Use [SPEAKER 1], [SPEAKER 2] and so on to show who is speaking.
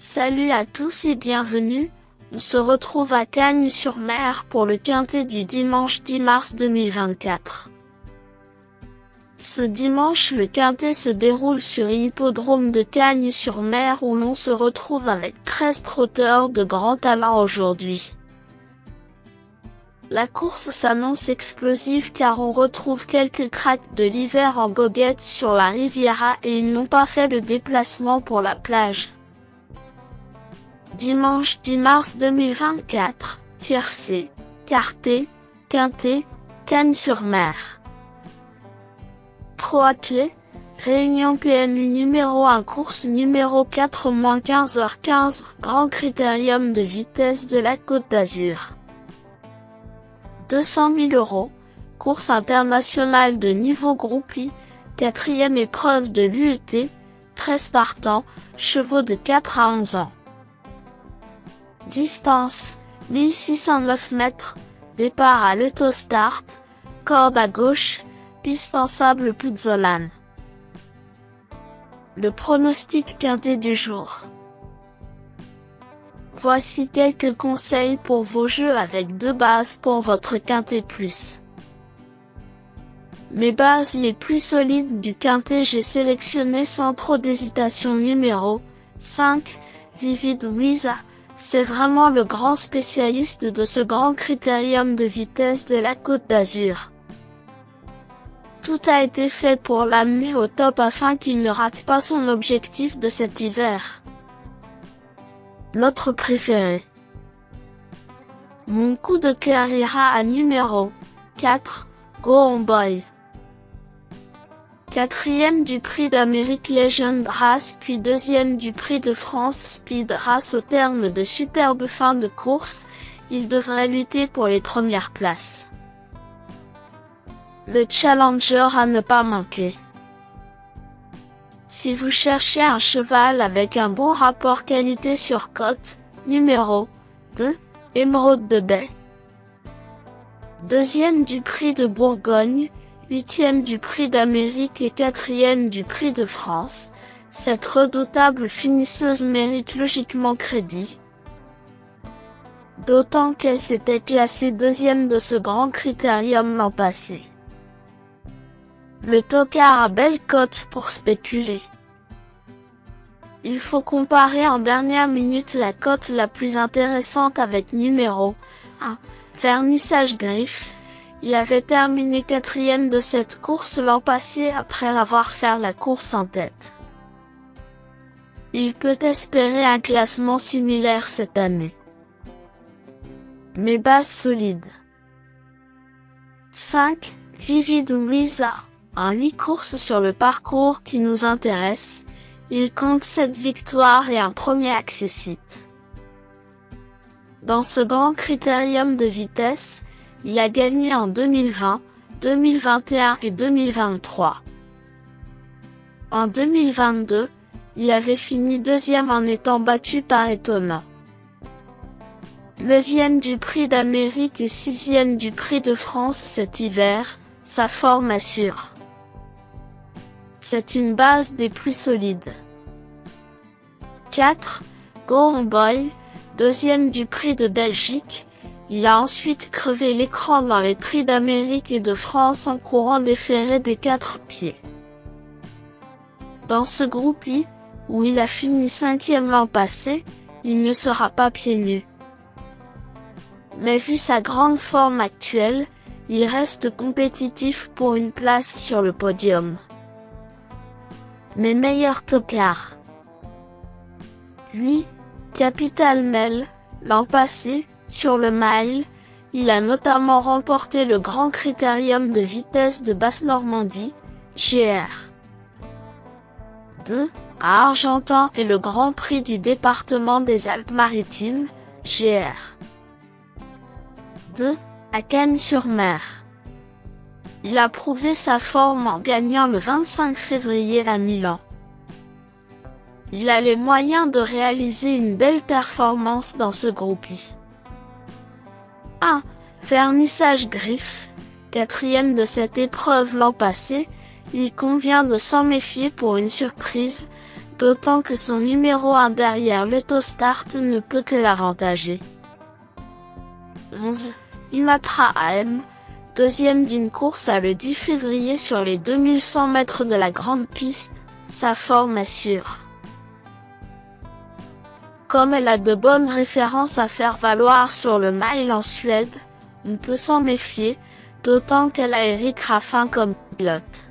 [SPEAKER 1] Salut à tous et bienvenue, on se retrouve à Cagnes-sur-Mer pour le quintet du dimanche 10 mars 2024. Ce dimanche, le quintet se déroule sur l'hippodrome de Cagnes-sur-Mer où l'on se retrouve avec 13 trotteurs de grand talent aujourd'hui. La course s'annonce explosive car on retrouve quelques cracks de l'hiver en goguette sur la Riviera et ils n'ont pas fait le déplacement pour la plage. Dimanche 10 mars 2024, tiercé, quarté, quintet, Cagnes-sur-Mer. 3 clés, réunion PMU numéro 1 course numéro 4 moins 15h15, Grand Critérium de vitesse de la Côte d'Azur. 200 000 €, course internationale de niveau groupie, 4e épreuve de l'UET, 13 partants, chevaux de 4 à 11 ans. Distance, 1609 mètres, départ à l'autostart, corde à gauche, piste en sable Puzzolane. Le pronostic quintet du jour. Voici quelques conseils pour vos jeux avec 2 bases pour votre quintet plus. Mes bases les plus solides du quintet, j'ai sélectionné sans trop d'hésitation numéro 5, Vivid Louisa. C'est vraiment le grand spécialiste de ce grand critérium de vitesse de la Côte d'Azur. Tout a été fait pour l'amener au top afin qu'il ne rate pas son objectif de cet hiver. Notre préféré. Mon coup de cœur ira à numéro 4, Go On Boy. 4e du prix d'Amérique Legend Race puis 2e du prix de France Speed Race au terme de superbes fins de course, il devrait lutter pour les premières places. Le challenger à ne pas manquer. Si vous cherchez un cheval avec un bon rapport qualité sur cote, numéro 2, Émeraude de Baie. 2e du prix de Bourgogne, 8e du prix d'Amérique et 4e du prix de France, cette redoutable finisseuse mérite logiquement crédit. D'autant qu'elle s'était classée 2e de ce grand critérium l'an passé. Le tocard a belle cote pour spéculer. Il faut comparer en dernière minute la cote la plus intéressante avec numéro 1, Vernissage Griffe. Il avait terminé 4e de cette course l'an passé après avoir fait la course en tête. Il peut espérer un classement similaire cette année. Mes bases solides. 5. Vivid Louisa. En 8 courses sur le parcours qui nous intéresse, il compte 7 victoires et un premier accessite. Dans ce grand critérium de vitesse, il a gagné en 2020, 2021 et 2023. En 2022, il avait fini 2e en étant battu par Etona. 9e du prix d'Amérique et 6e du prix de France cet hiver, sa forme assure. C'est une base des plus solides. 4. Go On Boy, 2e du prix de Belgique. Il a ensuite crevé l'écran dans les prix d'Amérique et de France en courant des ferrets des 4 pieds. Dans ce groupie, où il a fini 5e l'an passé, il ne sera pas pieds nus. Mais vu sa grande forme actuelle, il reste compétitif pour une place sur le podium. Mes meilleurs tocards. Lui, Capital Mel, l'an passé, sur le mile, il a notamment remporté le Grand Critérium de vitesse de Basse-Normandie, GR. 2. À Argentan et le Grand Prix du département des Alpes-Maritimes, GR. 2. À Cagnes-sur-Mer. Il a prouvé sa forme en gagnant le 25 février à Milan. Il a les moyens de réaliser une belle performance dans ce groupie. 1. Vernissage Griffe, 4e de cette épreuve l'an passé, il convient de s'en méfier pour une surprise, d'autant que son numéro 1 derrière l'Autostart ne peut que l'avantager. 11. Imatra AM, deuxième d'une course à le 10 février sur les 2100 mètres de la grande piste, sa forme est sûre. Comme elle a de bonnes références à faire valoir sur le mile en Suède, on peut s'en méfier, d'autant qu'elle a Eric Raffin comme pilote.